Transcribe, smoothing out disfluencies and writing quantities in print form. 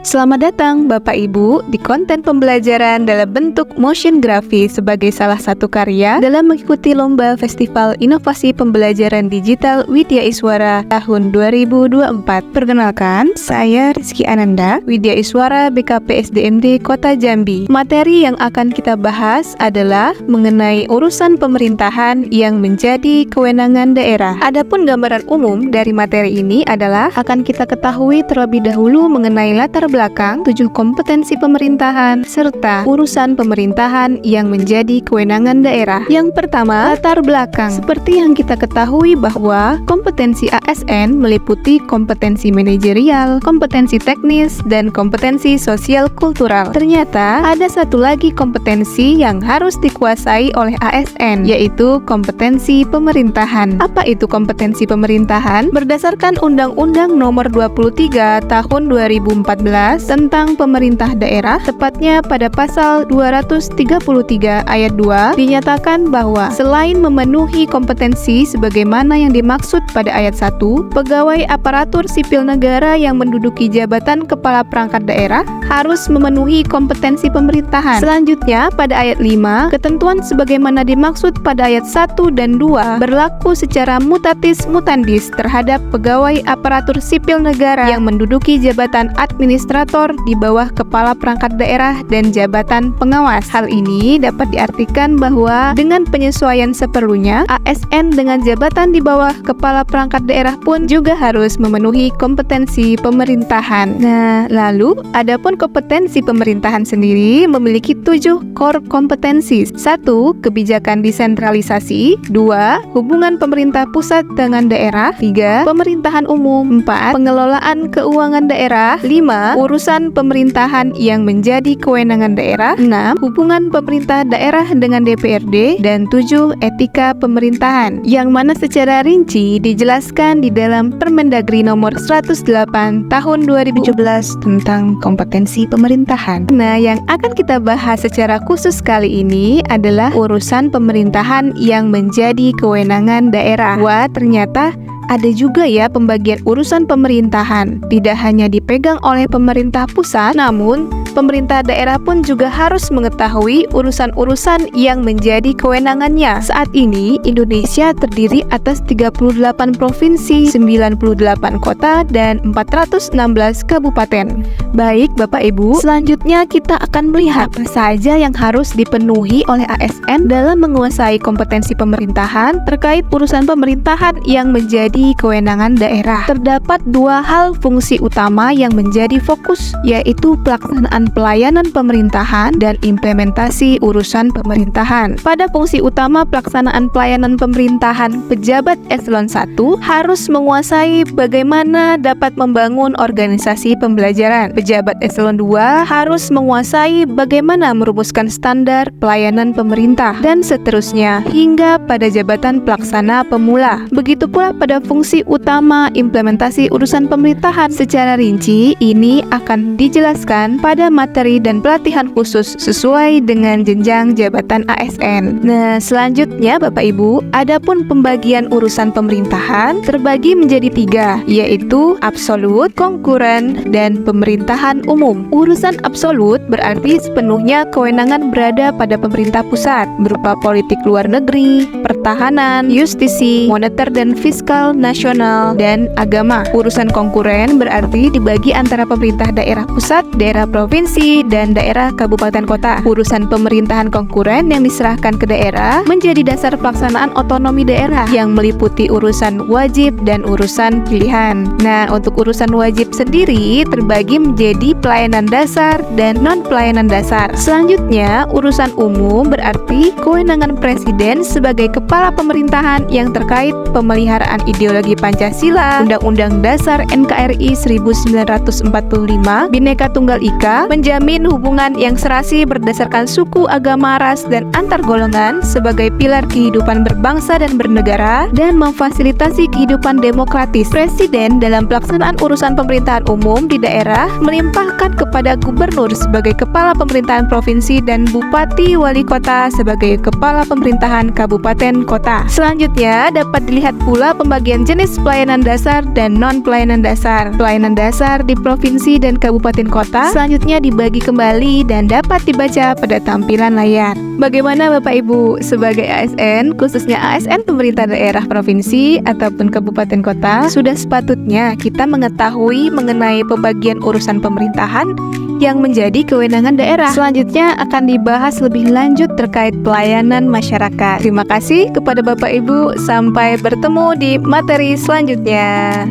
Selamat datang Bapak Ibu di konten pembelajaran dalam bentuk motion grafis sebagai salah satu karya dalam mengikuti Lomba Festival Inovasi Pembelajaran Digital Widya Iswara tahun 2024. Perkenalkan, saya Rizky Ananda, Widya Iswara BKP SDMD Kota Jambi. Materi yang akan kita bahas adalah mengenai urusan pemerintahan yang menjadi kewenangan daerah. Adapun gambaran umum dari materi ini adalah akan kita ketahui terlebih dahulu mengenai latar belakang 7 kompetensi pemerintahan serta urusan pemerintahan yang menjadi kewenangan daerah. Yang pertama, latar belakang. Seperti yang kita ketahui bahwa kompetensi ASN meliputi kompetensi manajerial, kompetensi teknis, dan kompetensi sosial kultural. Ternyata ada satu lagi kompetensi yang harus dikuasai oleh ASN, yaitu kompetensi pemerintahan. Apa itu kompetensi pemerintahan? Berdasarkan Undang-Undang Nomor 23 Tahun 2014 tentang pemerintah daerah, tepatnya pada pasal 233 ayat 2, dinyatakan bahwa selain memenuhi kompetensi sebagaimana yang dimaksud pada ayat 1, pegawai aparatur sipil negara yang menduduki jabatan kepala perangkat daerah harus memenuhi kompetensi pemerintahan. Selanjutnya, pada ayat 5, ketentuan sebagaimana dimaksud pada ayat 1 dan 2 berlaku secara mutatis mutandis terhadap pegawai aparatur sipil negara yang menduduki jabatan administrator di bawah kepala perangkat daerah dan jabatan pengawas. Hal ini dapat diartikan bahwa dengan penyesuaian seperlunya, ASN dengan jabatan di bawah kepala perangkat daerah pun juga harus memenuhi kompetensi pemerintahan. Nah, lalu adapun kompetensi pemerintahan sendiri memiliki 7 core kompetensi. 1. Kebijakan desentralisasi. 2. Hubungan pemerintah pusat dengan daerah. 3. Pemerintahan umum. 4. Pengelolaan keuangan daerah. 5. Urusan pemerintahan yang menjadi kewenangan daerah. 6. Hubungan pemerintah daerah dengan DPRD. Dan 7. Etika pemerintahan, yang mana secara rinci dijelaskan di dalam Permendagri nomor 108 tahun 2017 tentang kompetensi pemerintahan. Nah, yang akan kita bahas secara khusus kali ini adalah urusan pemerintahan yang menjadi kewenangan daerah. Wah, ternyata ada juga ya pembagian urusan pemerintahan. Tidak hanya dipegang oleh pemerintah pusat, namun pemerintah daerah pun juga harus mengetahui urusan-urusan yang menjadi kewenangannya. Saat ini, Indonesia terdiri atas 38 provinsi, 98 kota, dan 416 kabupaten. Baik, Bapak Ibu, selanjutnya kita akan melihat apa saja yang harus dipenuhi oleh ASN dalam menguasai kompetensi pemerintahan terkait urusan pemerintahan yang menjadi kewenangan daerah. Terdapat 2 hal fungsi utama yang menjadi fokus, yaitu pelaksanaan pelayanan pemerintahan dan implementasi urusan pemerintahan. Pada fungsi utama pelaksanaan pelayanan pemerintahan, pejabat eselon 1 harus menguasai bagaimana dapat membangun organisasi pembelajaran. Pejabat eselon 2 harus menguasai bagaimana merumuskan standar pelayanan pemerintah, dan seterusnya hingga pada jabatan pelaksana pemula. Begitu pula pada fungsi utama implementasi urusan pemerintahan. Secara rinci, ini akan dijelaskan pada materi dan pelatihan khusus sesuai dengan jenjang jabatan ASN. Nah, selanjutnya Bapak Ibu, adapun pembagian urusan pemerintahan terbagi menjadi 3, yaitu absolut, konkuren, dan pemerintahan umum. Urusan absolut berarti sepenuhnya kewenangan berada pada pemerintah pusat, berupa politik luar negeri, pertahanan, justisi, moneter dan fiskal nasional, dan agama. Urusan konkuren berarti dibagi antara pemerintah daerah pusat, daerah provinsi, dan daerah kabupaten kota. Urusan pemerintahan konkuren yang diserahkan ke daerah menjadi dasar pelaksanaan otonomi daerah yang meliputi urusan wajib dan urusan pilihan. Nah, untuk urusan wajib sendiri terbagi menjadi pelayanan dasar dan non-pelayanan dasar. Selanjutnya, urusan umum berarti kewenangan presiden sebagai kepala pemerintahan yang terkait pemeliharaan ideologi Pancasila, Undang-Undang Dasar NKRI 1945, Bhinneka Tunggal Ika, menjamin hubungan yang serasi berdasarkan suku, agama, ras, dan antar golongan sebagai pilar kehidupan berbangsa dan bernegara, dan memfasilitasi kehidupan demokratis. Presiden dalam pelaksanaan urusan pemerintahan umum di daerah melimpahkan kepada gubernur sebagai kepala pemerintahan provinsi dan bupati wali kota sebagai kepala pemerintahan kabupaten kota. Selanjutnya dapat dilihat pula pembagian pembagian jenis pelayanan dasar dan non-pelayanan dasar. Pelayanan dasar di provinsi dan kabupaten kota selanjutnya dibagi kembali dan dapat dibaca pada tampilan layar. Bagaimana Bapak Ibu, sebagai ASN, khususnya ASN pemerintah daerah provinsi ataupun kabupaten kota, sudah sepatutnya kita mengetahui mengenai pembagian urusan pemerintahan yang menjadi kewenangan daerah. Selanjutnya akan dibahas lebih lanjut terkait pelayanan masyarakat. Terima kasih kepada Bapak Ibu, sampai bertemu di materi selanjutnya.